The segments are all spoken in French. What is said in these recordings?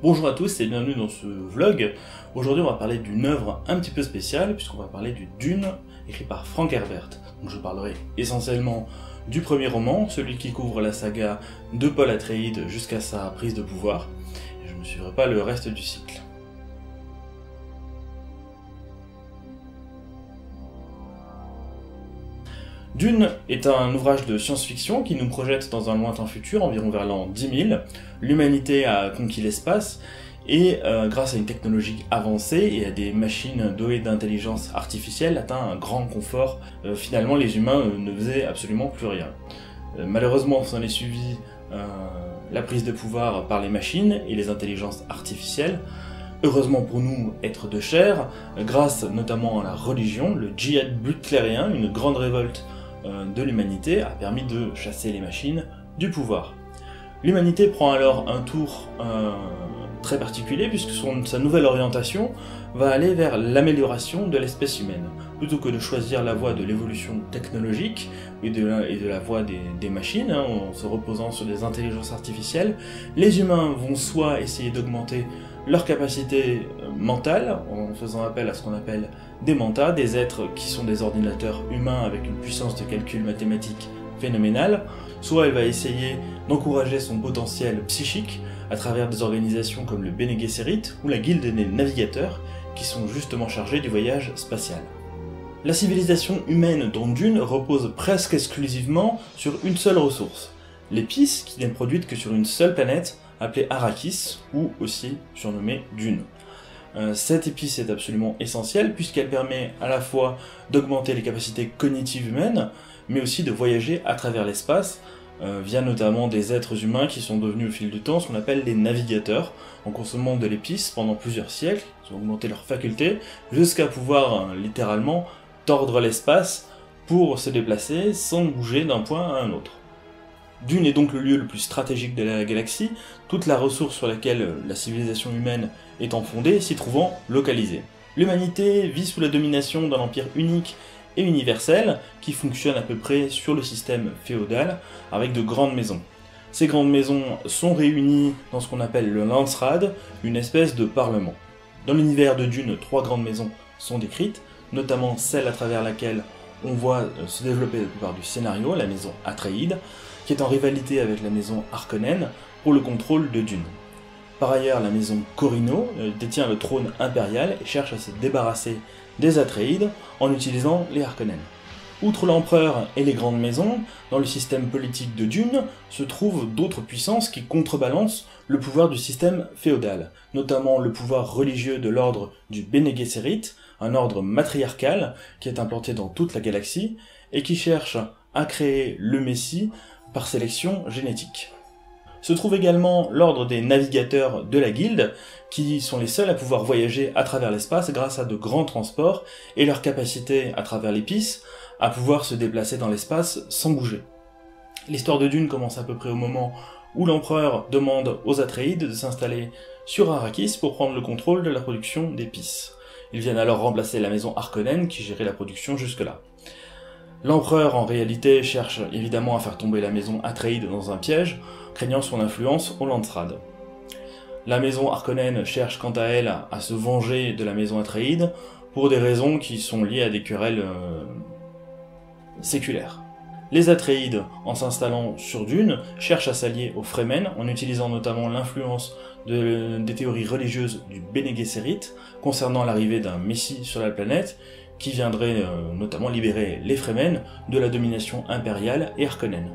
Bonjour à tous et bienvenue dans ce vlog. Aujourd'hui on va parler d'une œuvre un petit peu spéciale puisqu'on va parler du Dune écrit par Frank Herbert. Donc je parlerai essentiellement du premier roman, celui qui couvre la saga de Paul Atreides jusqu'à sa prise de pouvoir. Et je ne suivrai pas le reste du cycle. Dune est un ouvrage de science-fiction qui nous projette dans un lointain futur, environ vers l'an 10 000. L'humanité a conquis l'espace et, grâce à une technologie avancée et à des machines douées d'intelligence artificielle, atteint un grand confort. Finalement, les humains ne faisaient absolument plus rien. Malheureusement, s'en est suivi la prise de pouvoir par les machines et les intelligences artificielles. Heureusement pour nous, êtres de chair, grâce notamment à la religion, le djihad butlérien, une grande révolte de l'humanité, a permis de chasser les machines du pouvoir. L'humanité prend alors un tour très particulier puisque sa nouvelle orientation va aller vers l'amélioration de l'espèce humaine. Plutôt que de choisir la voie de l'évolution technologique et de la voie des machines, en se reposant sur des intelligences artificielles, les humains vont soit essayer d'augmenter leur capacité mentale, en faisant appel à ce qu'on appelle des mentats, des êtres qui sont des ordinateurs humains avec une puissance de calcul mathématique phénoménale, soit elle va essayer d'encourager son potentiel psychique à travers des organisations comme le Bene Gesserit ou la Guilde des Navigateurs, qui sont justement chargés du voyage spatial. La civilisation humaine dans Dune repose presque exclusivement sur une seule ressource, l'épice qui n'est produite que sur une seule planète, appelée Arrakis, ou aussi surnommée Dune. Cette épice est absolument essentielle puisqu'elle permet à la fois d'augmenter les capacités cognitives humaines, mais aussi de voyager à travers l'espace, via notamment des êtres humains qui sont devenus au fil du temps ce qu'on appelle les navigateurs, en consommant de l'épice pendant plusieurs siècles, ils ont augmenté leurs facultés, jusqu'à pouvoir littéralement tordre l'espace pour se déplacer sans bouger d'un point à un autre. Dune est donc le lieu le plus stratégique de la galaxie, toute la ressource sur laquelle la civilisation humaine étant fondée s'y trouvant localisée. L'humanité vit sous la domination d'un empire unique et universel qui fonctionne à peu près sur le système féodal avec de grandes maisons. Ces grandes maisons sont réunies dans ce qu'on appelle le Landsraad, une espèce de parlement. Dans l'univers de Dune, 3 grandes maisons sont décrites, notamment celle à travers laquelle on voit se développer la plupart du scénario, la maison Atreides, qui est en rivalité avec la maison Harkonnen pour le contrôle de Dune. Par ailleurs, la maison Corrino détient le trône impérial et cherche à se débarrasser des Atreides en utilisant les Harkonnen. Outre l'empereur et les grandes maisons, dans le système politique de Dune se trouvent d'autres puissances qui contrebalancent le pouvoir du système féodal, notamment le pouvoir religieux de l'ordre du Bene Gesserit, un ordre matriarcal qui est implanté dans toute la galaxie et qui cherche à créer le Messie par sélection génétique. Se trouve également l'ordre des navigateurs de la Guilde, qui sont les seuls à pouvoir voyager à travers l'espace grâce à de grands transports et leur capacité à travers l'épice à pouvoir se déplacer dans l'espace sans bouger. L'histoire de Dune commence à peu près au moment où l'empereur demande aux Atreides de s'installer sur Arrakis pour prendre le contrôle de la production d'épices. Ils viennent alors remplacer la maison Harkonnen qui gérait la production jusque-là. L'empereur, en réalité, cherche évidemment à faire tomber la maison Atreides dans un piège, craignant son influence au Landsraad. La maison Harkonnen cherche quant à elle à se venger de la maison Atreides pour des raisons qui sont liées à des querelles séculaires. Les Atreides, en s'installant sur Dune, cherchent à s'allier aux Fremen en utilisant notamment l'influence des théories religieuses du Bene Gesserit concernant l'arrivée d'un messie sur la planète qui viendrait notamment libérer les Fremen de la domination impériale et Harkonnen.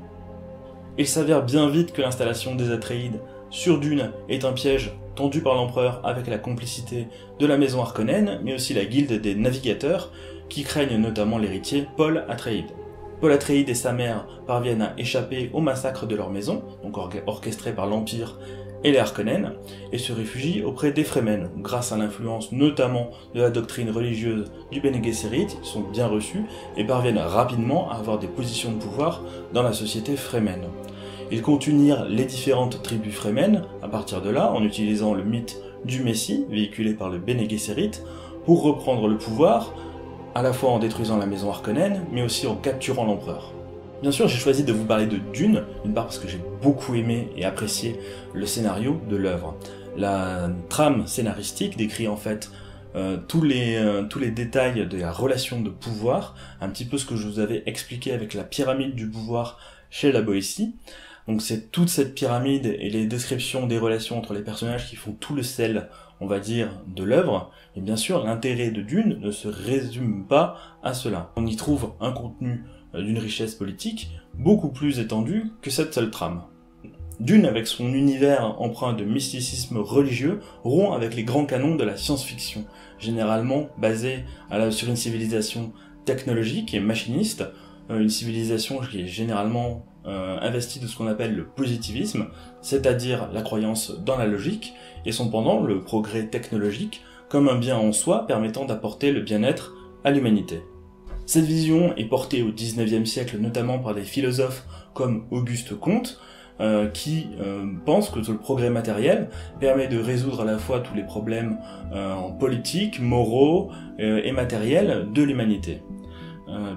Il s'avère bien vite que l'installation des Atreides sur Dune est un piège tendu par l'empereur avec la complicité de la maison Harkonnen, mais aussi la Guilde des Navigateurs, qui craignent notamment l'héritier Paul Atreides. Paul Atreides et sa mère parviennent à échapper au massacre de leur maison, donc orchestré par l'Empire et les Harkonnen, et se réfugient auprès des Fremen, grâce à l'influence notamment de la doctrine religieuse du Bene Gesserit, ils sont bien reçus et parviennent rapidement à avoir des positions de pouvoir dans la société Fremen. Ils comptent unir les différentes tribus Fremen, à partir de là, en utilisant le mythe du Messie, véhiculé par le Bene Gesserit, pour reprendre le pouvoir, à la fois en détruisant la maison Harkonnen, mais aussi en capturant l'empereur. Bien sûr, j'ai choisi de vous parler de Dune, d'une part parce que j'ai beaucoup aimé et apprécié le scénario de l'œuvre. La trame scénaristique décrit en fait tous les détails de la relation de pouvoir, un petit peu ce que je vous avais expliqué avec la pyramide du pouvoir chez la Boétie. Donc c'est toute cette pyramide et les descriptions des relations entre les personnages qui font tout le sel, on va dire, de l'œuvre. Et bien sûr, l'intérêt de Dune ne se résume pas à cela. On y trouve un contenu d'une richesse politique beaucoup plus étendu que cette seule trame. Dune, avec son univers empreint de mysticisme religieux, rompt avec les grands canons de la science-fiction, généralement basée sur une civilisation technologique et machiniste, une civilisation qui est généralement investie de ce qu'on appelle le positivisme, c'est-à-dire la croyance dans la logique, et son pendant, le progrès technologique, comme un bien en soi permettant d'apporter le bien-être à l'humanité. Cette vision est portée au XIXe siècle notamment par des philosophes comme Auguste Comte, qui pense que le progrès matériel permet de résoudre à la fois tous les problèmes politiques, moraux et matériels de l'humanité.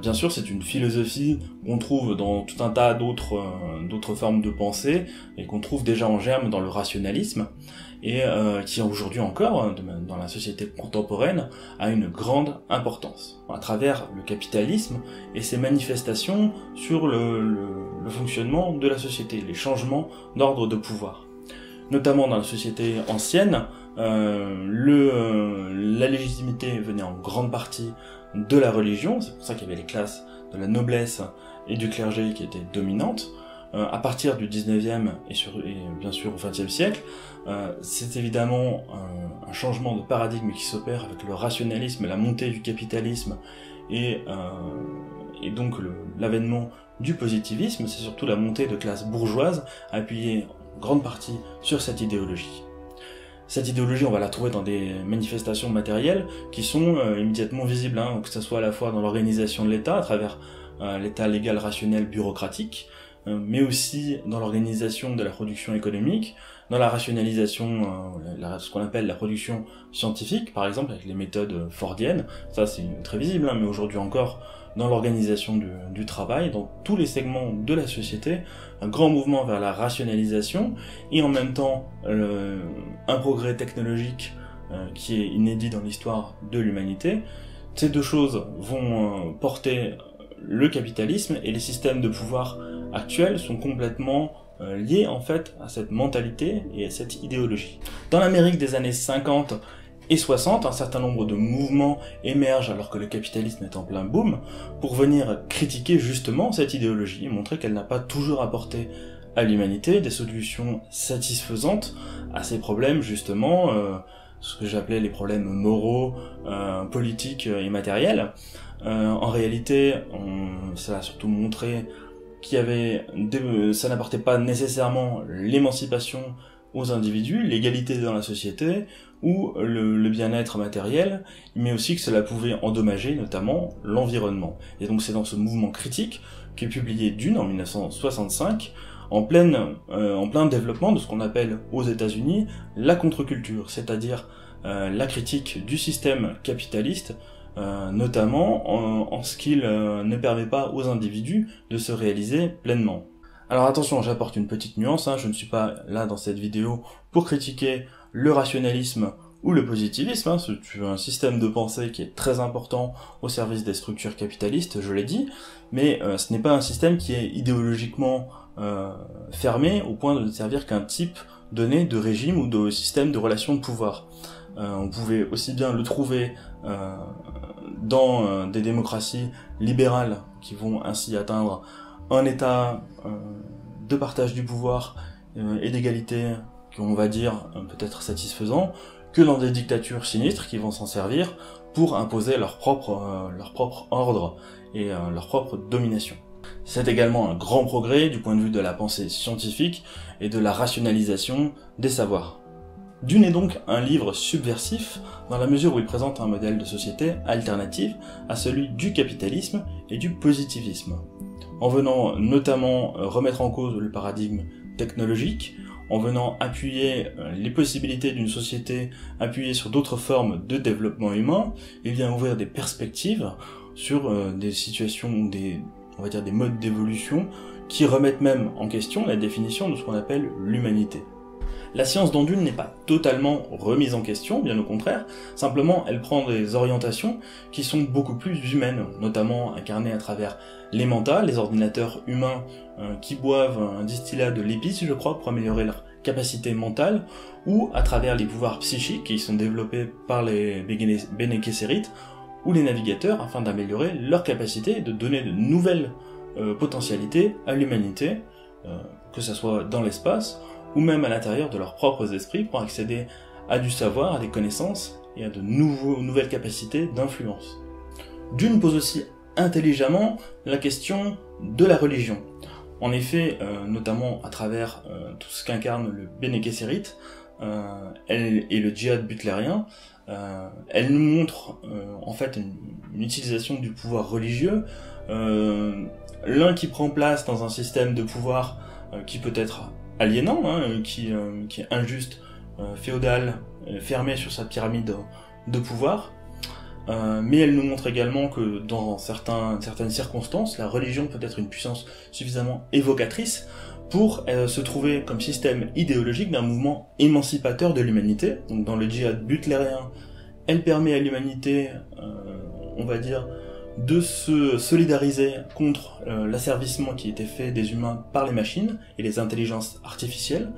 Bien sûr, c'est une philosophie qu'on trouve dans tout un tas d'autres formes de pensée et qu'on trouve déjà en germe dans le rationalisme et qui aujourd'hui encore, dans la société contemporaine, a une grande importance à travers le capitalisme et ses manifestations sur le fonctionnement de la société, les changements d'ordre de pouvoir. Notamment dans la société ancienne, la légitimité venait en grande partie de la religion, c'est pour ça qu'il y avait les classes de la noblesse et du clergé qui étaient dominantes. À partir du 19e et bien sûr au 20e siècle, c'est évidemment un changement de paradigme qui s'opère avec le rationalisme et la montée du capitalisme et donc l'avènement du positivisme. C'est surtout la montée de classes bourgeoises appuyée en grande partie sur cette idéologie. Cette idéologie, on va la trouver dans des manifestations matérielles qui sont immédiatement visibles, que ce soit à la fois dans l'organisation de l'État, à travers l'État légal, rationnel, bureaucratique, mais aussi dans l'organisation de la production économique, dans la rationalisation, ce qu'on appelle la production scientifique, par exemple, avec les méthodes fordiennes. Ça, c'est très visible, mais aujourd'hui encore, dans l'organisation du travail, dans tous les segments de la société, un grand mouvement vers la rationalisation, et en même temps, un progrès technologique qui est inédit dans l'histoire de l'humanité. Ces deux choses vont porter le capitalisme, et les systèmes de pouvoir actuels sont complètement liés en fait à cette mentalité et à cette idéologie. Dans l'Amérique des années 50 et 60, un certain nombre de mouvements émergent alors que le capitalisme est en plein boom pour venir critiquer justement cette idéologie et montrer qu'elle n'a pas toujours apporté à l'humanité des solutions satisfaisantes à ces problèmes justement, ce que j'appelais les problèmes moraux, politiques et matériels. En réalité, ça a surtout montré ça n'apportait pas nécessairement l'émancipation aux individus, l'égalité dans la société ou le bien-être matériel, mais aussi que cela pouvait endommager notamment l'environnement. Et donc c'est dans ce mouvement critique qu'est publié Dune en 1965, en plein développement de ce qu'on appelle aux États-Unis la contre-culture, c'est-à-dire la critique du système capitaliste, notamment en ce qu'il ne permet pas aux individus de se réaliser pleinement. Alors attention, j'apporte une petite nuance, je ne suis pas là dans cette vidéo pour critiquer le rationalisme ou le positivisme, c'est un système de pensée qui est très important au service des structures capitalistes, je l'ai dit, mais ce n'est pas un système qui est idéologiquement fermé au point de ne servir qu'un type donné de régime ou de système de relations de pouvoir. On pouvait aussi bien le trouver dans des démocraties libérales qui vont ainsi atteindre un état de partage du pouvoir et d'égalité qu'on va dire peut-être satisfaisant, que dans des dictatures sinistres qui vont s'en servir pour imposer leur propre ordre et leur propre domination. C'est également un grand progrès du point de vue de la pensée scientifique et de la rationalisation des savoirs. Dune est donc un livre subversif dans la mesure où il présente un modèle de société alternatif à celui du capitalisme et du positivisme, en venant notamment remettre en cause le paradigme technologique, en venant appuyer les possibilités d'une société appuyée sur d'autres formes de développement humain, il vient ouvrir des perspectives sur des situations, on va dire des modes d'évolution qui remettent même en question la définition de ce qu'on appelle l'humanité. La science dans Dune n'est pas totalement remise en question, bien au contraire, simplement elle prend des orientations qui sont beaucoup plus humaines, notamment incarnées à travers les mantas, les ordinateurs humains qui boivent un distillat de l'épice, je crois, pour améliorer leur capacité mentale, ou à travers les pouvoirs psychiques qui sont développés par les Bene Gesserit, ou les navigateurs, afin d'améliorer leur capacité et de donner de nouvelles potentialités à l'humanité, que ce soit dans l'espace, ou même à l'intérieur de leurs propres esprits, pour accéder à du savoir, à des connaissances, et à de nouvelles capacités d'influence. Dune pose aussi intelligemment la question de la religion. En effet, notamment à travers tout ce qu'incarne le Bene Gesserit et le djihad butlérien, elle nous montre en fait une utilisation du pouvoir religieux, l'un qui prend place dans un système de pouvoir qui peut être aliénant, qui est injuste, féodal, fermé sur sa pyramide de pouvoir, mais elle nous montre également que dans certaines circonstances, la religion peut être une puissance suffisamment évocatrice pour se trouver comme système idéologique d'un mouvement émancipateur de l'humanité. Donc dans le djihad butlérien, elle permet à l'humanité, on va dire, de se solidariser contre l'asservissement qui était fait des humains par les machines et les intelligences artificielles.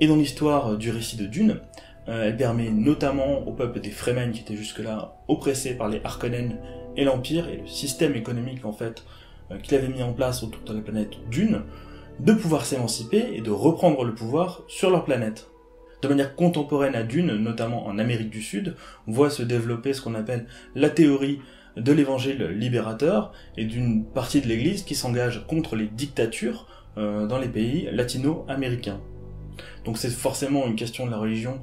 Et dans l'histoire du récit de Dune, elle permet notamment au peuple des Fremen, qui étaient jusque-là oppressés par les Harkonnen et l'Empire, et le système économique en fait qu'il avait mis en place autour de la planète Dune, de pouvoir s'émanciper et de reprendre le pouvoir sur leur planète. De manière contemporaine à Dune, notamment en Amérique du Sud, on voit se développer ce qu'on appelle la théorie de l'évangile libérateur et d'une partie de l'Église qui s'engage contre les dictatures dans les pays latino-américains. Donc c'est forcément une question de la religion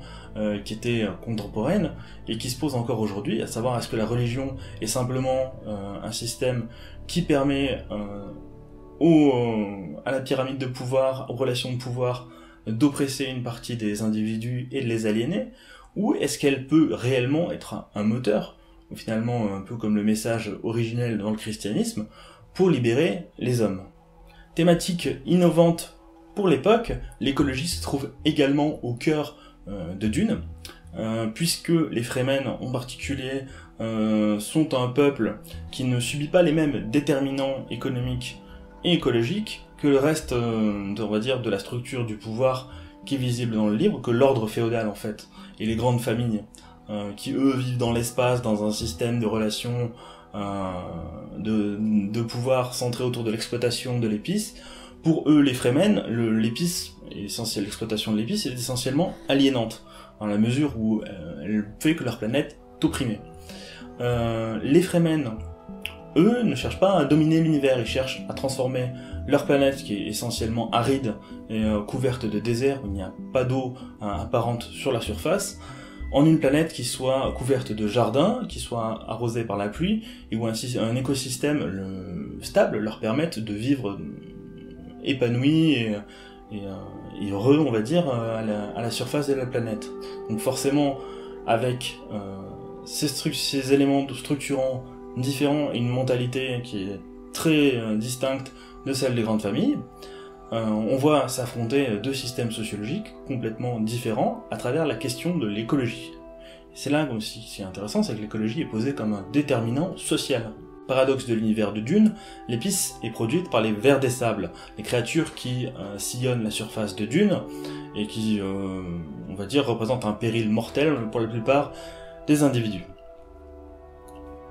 qui était contemporaine et qui se pose encore aujourd'hui, à savoir est-ce que la religion est simplement un système qui permet à la pyramide de pouvoir, aux relations de pouvoir, d'oppresser une partie des individus et de les aliéner, ou est-ce qu'elle peut réellement être un moteur, finalement un peu comme le message originel dans le christianisme, pour libérer les hommes. Thématique innovante pour l'époque, l'écologie se trouve également au cœur de Dune, puisque les Fremen en particulier sont un peuple qui ne subit pas les mêmes déterminants économiques et écologiques que le reste, on va dire, de la structure du pouvoir qui est visible dans le livre, que l'ordre féodal en fait, et les grandes familles, qui eux vivent dans l'espace, dans un système de relations de pouvoir centré autour de l'exploitation de l'épice. Pour eux, les Fremen, l'épice, l'exploitation de l'épice est essentiellement aliénante, dans la mesure où elle fait que leur planète est opprimée. Les Fremen, eux, ne cherchent pas à dominer l'univers, ils cherchent à transformer leur planète, qui est essentiellement aride et couverte de désert, où il n'y a pas d'eau apparente sur la surface, en une planète qui soit couverte de jardins, qui soit arrosée par la pluie, et où un écosystème stable leur permette de vivre épanouis et heureux, on va dire, à la surface de la planète. Donc forcément, avec ces éléments structurants différents et une mentalité qui est très distincte de celle des grandes familles, on voit s'affronter deux systèmes sociologiques complètement différents à travers la question de l'écologie. C'est là aussi ce qui est intéressant, c'est que l'écologie est posée comme un déterminant social. Paradoxe de l'univers de Dune, l'épice est produite par les vers des sables, les créatures qui sillonnent la surface de Dune et qui, on va dire, représentent un péril mortel pour la plupart des individus.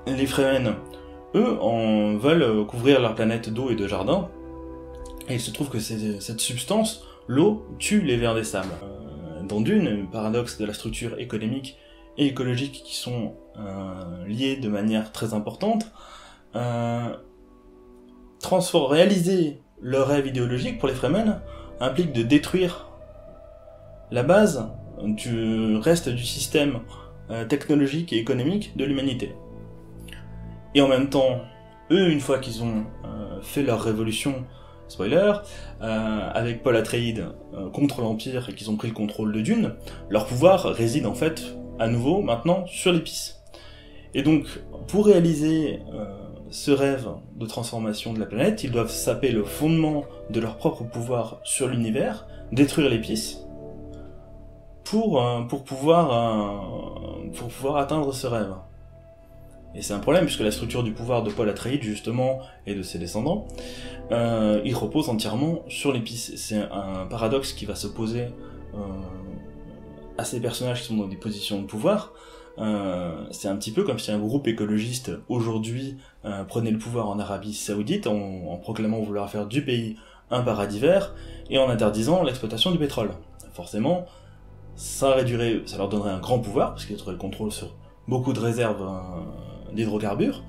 Les Fremen, eux, veulent couvrir leur planète d'eau et de jardin, et il se trouve que cette substance, l'eau, tue les vers des sables. Dans Dune, paradoxe de la structure économique et écologique qui sont liés de manière très importante, réaliser leur rêve idéologique pour les Fremen implique de détruire la base du reste du système technologique et économique de l'humanité. Et en même temps, eux, une fois qu'ils ont fait leur révolution, spoiler, avec Paul Atreides contre l'Empire et qu'ils ont pris le contrôle de Dune, leur pouvoir réside en fait à nouveau maintenant sur l'épice. Et donc, pour réaliser ce rêve de transformation de la planète, ils doivent saper le fondement de leur propre pouvoir sur l'univers, détruire l'épice, pour pouvoir atteindre ce rêve. Et c'est un problème, puisque la structure du pouvoir de Paul Atreides, justement, et de ses descendants, il repose entièrement sur l'épice. C'est un paradoxe qui va se poser à ces personnages qui sont dans des positions de pouvoir. C'est un petit peu comme si un groupe écologiste, aujourd'hui, prenait le pouvoir en Arabie Saoudite, en proclamant vouloir faire du pays un paradis vert, et en interdisant l'exploitation du pétrole. Forcément, ça leur donnerait un grand pouvoir, parce qu'ils auraient le contrôle sur beaucoup de réserves d'hydrocarbures,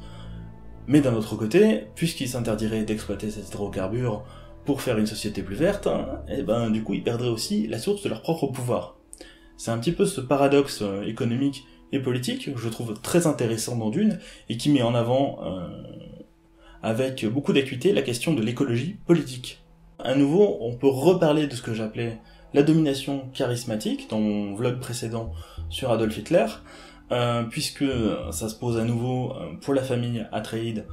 mais d'un autre côté, puisqu'ils s'interdiraient d'exploiter ces hydrocarbures pour faire une société plus verte, et ben du coup ils perdraient aussi la source de leur propre pouvoir. C'est un petit peu ce paradoxe économique et politique que je trouve très intéressant dans Dune, et qui met en avant, avec beaucoup d'acuité, la question de l'écologie politique. À nouveau, on peut reparler de ce que j'appelais la domination charismatique, dans mon vlog précédent sur Adolf Hitler, puisque ça se pose à nouveau pour la famille Atreides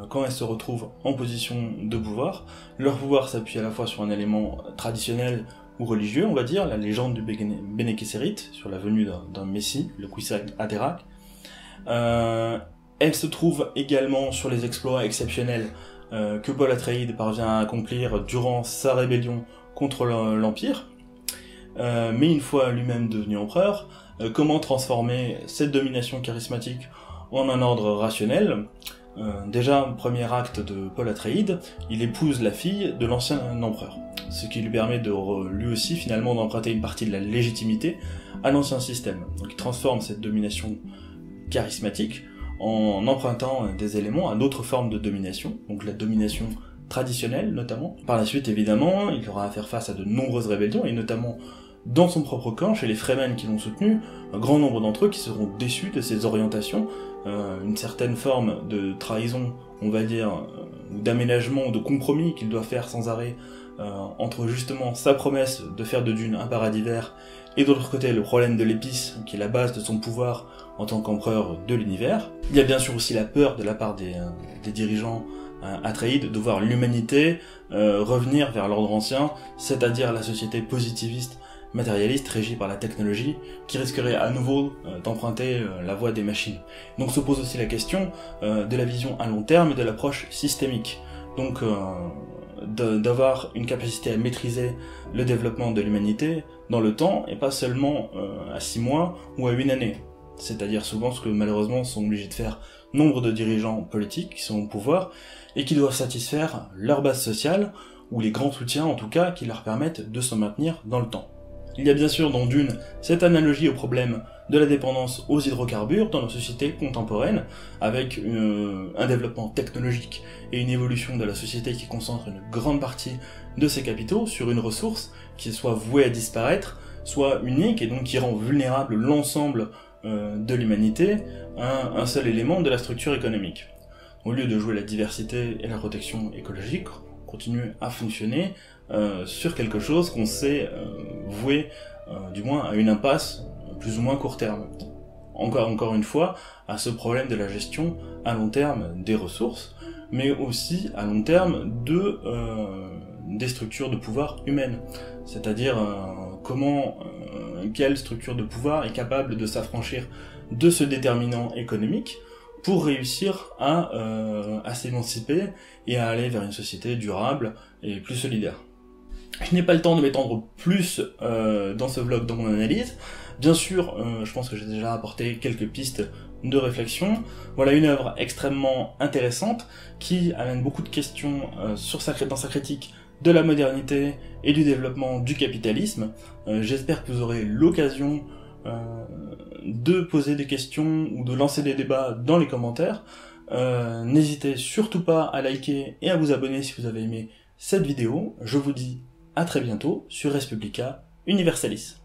quand elle se retrouve en position de pouvoir. Leur pouvoir s'appuie à la fois sur un élément traditionnel ou religieux, on va dire, la légende du Bene Gesserit, sur la venue d'un messie, le Kwisatz Haderach. Elle se trouve également sur les exploits exceptionnels que Paul Atreides parvient à accomplir durant sa rébellion contre l'Empire. Mais une fois lui-même devenu empereur, comment transformer cette domination charismatique en un ordre rationnel? Déjà, premier acte de Paul Atreides, il épouse la fille de l'ancien empereur, ce qui lui permet lui aussi finalement d'emprunter une partie de la légitimité à l'ancien système. Donc il transforme cette domination charismatique en empruntant des éléments à d'autres formes de domination, donc la domination traditionnelle notamment. Par la suite, évidemment, il aura à faire face à de nombreuses rébellions, et notamment dans son propre camp, chez les Fremen qui l'ont soutenu, un grand nombre d'entre eux qui seront déçus de ses orientations, une certaine forme de trahison, on va dire, ou d'aménagement, ou de compromis qu'il doit faire sans arrêt, entre justement sa promesse de faire de Dune un paradis vert, et de l'autre côté le problème de l'épice, qui est la base de son pouvoir en tant qu'empereur de l'univers. Il y a bien sûr aussi la peur de la part des dirigeants Atreides de voir l'humanité revenir vers l'ordre ancien, c'est-à-dire la société positiviste matérialiste régie par la technologie, qui risquerait à nouveau d'emprunter la voie des machines. Donc se pose aussi la question de la vision à long terme et de l'approche systémique. Donc d'avoir une capacité à maîtriser le développement de l'humanité dans le temps, et pas seulement à 6 mois ou à 1 année. C'est-à-dire souvent ce que malheureusement sont obligés de faire nombre de dirigeants politiques qui sont au pouvoir, et qui doivent satisfaire leur base sociale, ou les grands soutiens en tout cas, qui leur permettent de se maintenir dans le temps. Il y a bien sûr dans Dune cette analogie au problème de la dépendance aux hydrocarbures dans nos sociétés contemporaines, avec un développement technologique et une évolution de la société qui concentre une grande partie de ses capitaux sur une ressource qui soit vouée à disparaître, soit unique, et donc qui rend vulnérable l'ensemble de l'humanité à un seul élément de la structure économique. Au lieu de jouer la diversité et la protection écologique, on continue à fonctionner sur quelque chose qu'on sait vouer du moins à une impasse plus ou moins court terme. Encore une fois, à ce problème de la gestion à long terme des ressources, mais aussi à long terme des structures de pouvoir humaines. C'est-à-dire quelle structure de pouvoir est capable de s'affranchir de ce déterminant économique pour réussir à s'émanciper et à aller vers une société durable et plus solidaire. Je n'ai pas le temps de m'étendre plus dans ce vlog, dans mon analyse. Bien sûr, je pense que j'ai déjà apporté quelques pistes de réflexion. Voilà une œuvre extrêmement intéressante qui amène beaucoup de questions dans sa critique de la modernité et du développement du capitalisme. J'espère que vous aurez l'occasion de poser des questions ou de lancer des débats dans les commentaires. N'hésitez surtout pas à liker et à vous abonner si vous avez aimé cette vidéo. Je vous dis à très bientôt sur Res Publica Universalis.